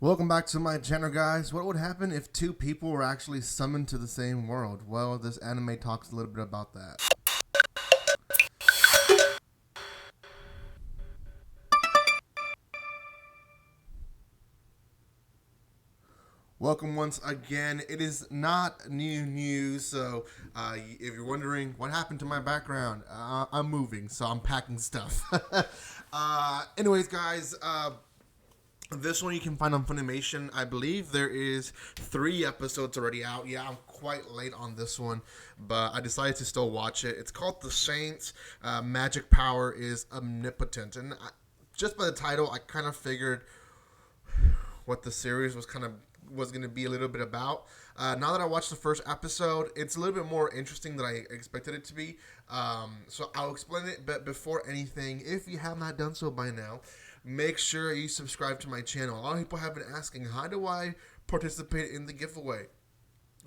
Welcome back to my channel, guys. What would happen if two people were actually summoned to the same world? Well, this anime talks a little bit about that. Welcome once again. It is not new news, so if you're wondering what happened to my background, I'm moving, so I'm packing stuff. Anyways, guys, this one you can find on Funimation. I believe there is 3 episodes already out. Yeah, I'm quite late on this one, but I decided to still watch it. It's called The Saints. Magic power is omnipotent, and just by the title, I kind of figured what the series was going to be a little bit about. Now that I watched the first episode, it's a little bit more interesting than I expected it to be. So I'll explain it, but before anything, if you have not done so by now, make sure you subscribe to my channel. A lot of people have been asking, how do I participate in the giveaway?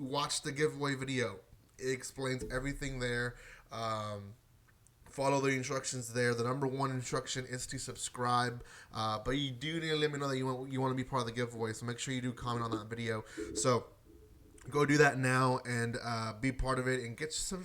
Watch the giveaway video. It explains everything there. Follow the instructions there. The number one instruction is to subscribe, but you do need to let me know that you want to be part of the giveaway, so make sure you do comment on that video. So go do that now and be part of it and get some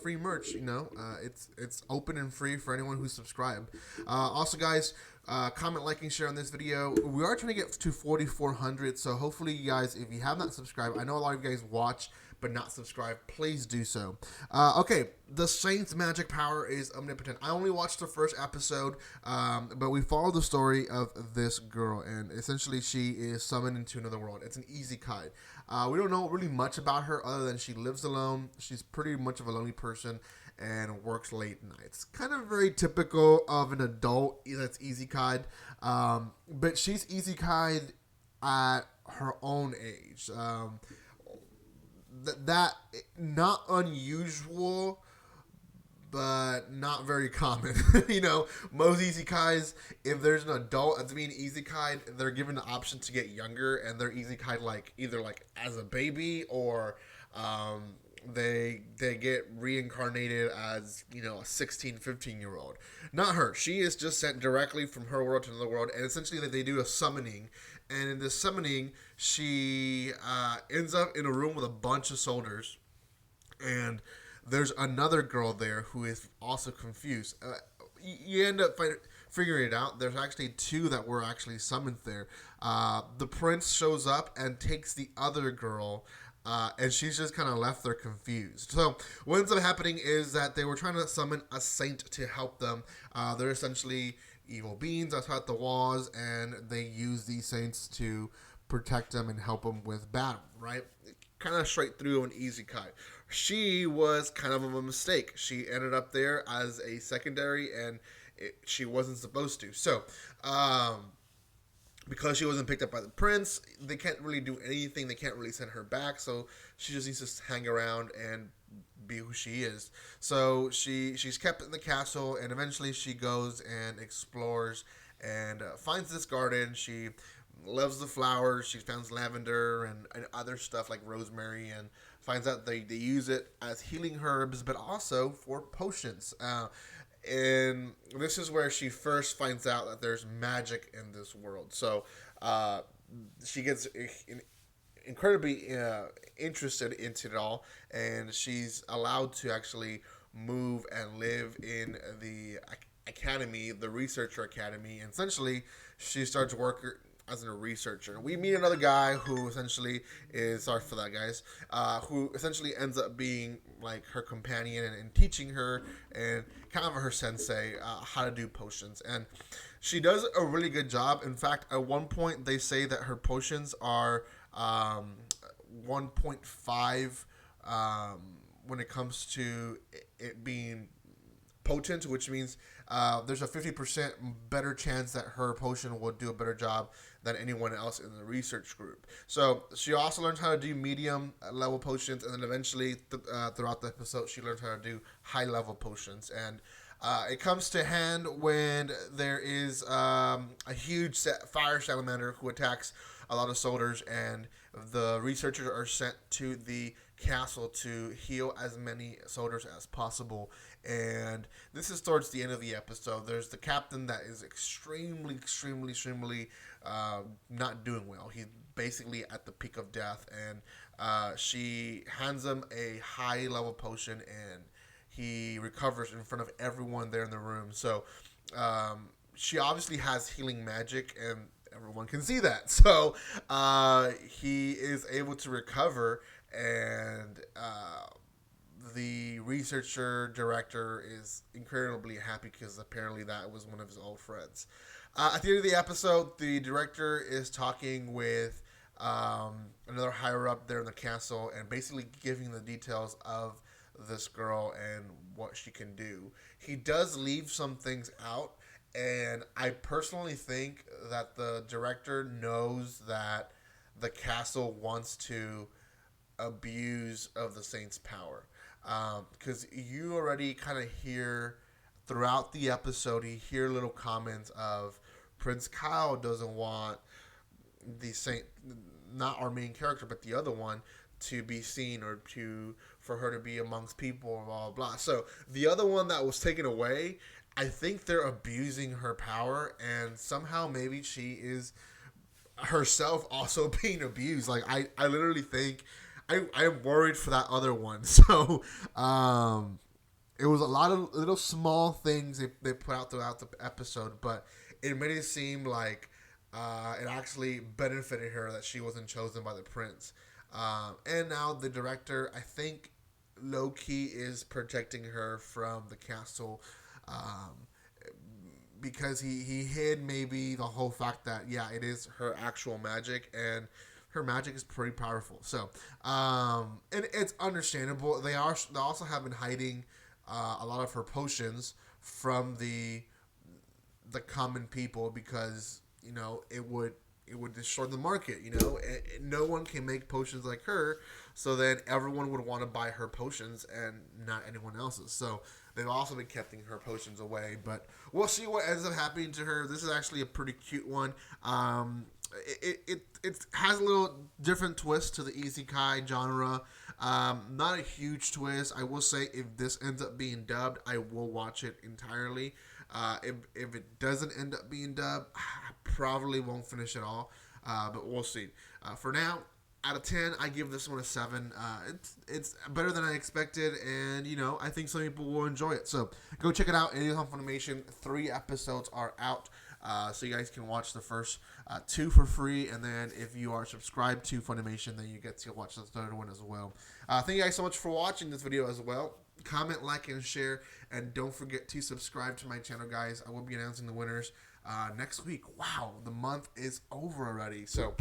free merch. It's open and free for anyone who's subscribed. Also, guys, comment, like, and share on this video. We are trying to get to 4,400, so hopefully you guys, if you have not subscribed, I know a lot of you guys watch but not subscribed, please do so. Okay, the Saint's magic power is omnipotent. I only watched the first episode, but we follow the story of this girl, and essentially she is summoned into another world. It's an isekai. We don't know really much about her other than she lives alone. She's pretty much of a lonely person and works late nights. Kind of very typical of an adult that's isekai, but she's isekai at her own age. That not unusual, but not very common. Most isekais, if there's an adult that's being isekai, they're given the option to get younger, and they're isekai either as a baby or they get reincarnated as a 16, 15-year-old. Not her. She is just sent directly from her world to another world, and essentially they do a summoning. And in this summoning, she ends up in a room with a bunch of soldiers, and there's another girl there who is also confused. You end up figuring it out. There's actually 2 that were actually summoned there. The prince shows up and takes the other girl, and she's just kind of left there confused. So what ends up happening is that they were trying to summon a saint to help them. They're essentially evil beings outside the walls, and they use these saints to protect them and help them with battle, right? Kind of straight through an isekai. She was kind of a mistake. She ended up there as a secondary, and she wasn't supposed to. So, because she wasn't picked up by the prince, they can't really do anything. They can't really send her back, so she just needs to hang around and be who she is. So she's kept in the castle, and eventually she goes and explores and finds this garden. She loves the flowers. She finds lavender and other stuff like rosemary, and finds out they use it as healing herbs, but also for potions. And this is where she first finds out that there's magic in this world. So she gets incredibly interested into it all, and she's allowed to actually move and live in the academy, the researcher academy. And essentially, she starts working as a researcher. We meet another guy who essentially is, sorry for that, guys, who essentially ends up being like her companion and teaching her and kind of her sensei how to do potions. And she does a really good job. In fact, at one point they say that her potions are 1.5 when it comes to it being potent, which means there's a 50% better chance that her potion will do a better job than anyone else in the research group. So she also learns how to do medium level potions, and then eventually throughout the episode she learns how to do high level potions. And it comes to hand when there is a huge fire salamander who attacks a lot of soldiers, and the researchers are sent to the castle to heal as many soldiers as possible. And this is towards the end of the episode. There's the captain that is extremely not doing well. He's basically at the peak of death, and she hands him a high level potion, and he recovers in front of everyone there in the room. So she obviously has healing magic, and everyone can see that. So he is able to recover, and the researcher director is incredibly happy because apparently that was one of his old friends. At the end of the episode, the director is talking with another higher up there in the castle and basically giving the details of this girl and what she can do. He does leave some things out, and I personally think that the director knows that the castle wants to abuse of the Saint's power. Because you already kind of hear throughout the episode, you hear little comments of Prince Kyle doesn't want the Saint, not our main character, but the other one, to be seen or for her to be amongst people, blah, blah, blah. So the other one that was taken away, I think they're abusing her power, and somehow maybe she is herself also being abused. Like, I literally think I'm worried for that other one. So it was a lot of little small things they put out throughout the episode, but it made it seem like it actually benefited her that she wasn't chosen by the prince. And now the director, I think, low-key is protecting her from the castle, because he hid maybe the whole fact that, yeah, it is her actual magic, and her magic is pretty powerful. So, and it's understandable. They also have been hiding a lot of her potions from the common people because, you know, it would destroy the market. You know, no one can make potions like her, so then everyone would want to buy her potions and not anyone else's. So they've also been keeping her potions away, but we'll see what ends up happening to her. This is actually a pretty cute one. It has a little different twist to the isekai genre. Not a huge twist. I will say if this ends up being dubbed, I will watch it entirely. If it doesn't end up being dubbed, I probably won't finish it all. But we'll see. For now, out of 10, I give this one a 7. It's better than I expected, and, you know, I think some people will enjoy it. So go check it out. It is on Funimation. 3 episodes are out. So you guys can watch the first 2 for free, and then if you are subscribed to Funimation, then you get to watch the third one as well. Thank you guys so much for watching this video as well. Comment, like, and share, and don't forget to subscribe to my channel, guys. I will be announcing the winners next week. Wow, the month is over already. So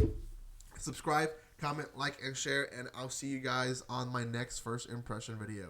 subscribe, comment, like, and share, and I'll see you guys on my next first impression video.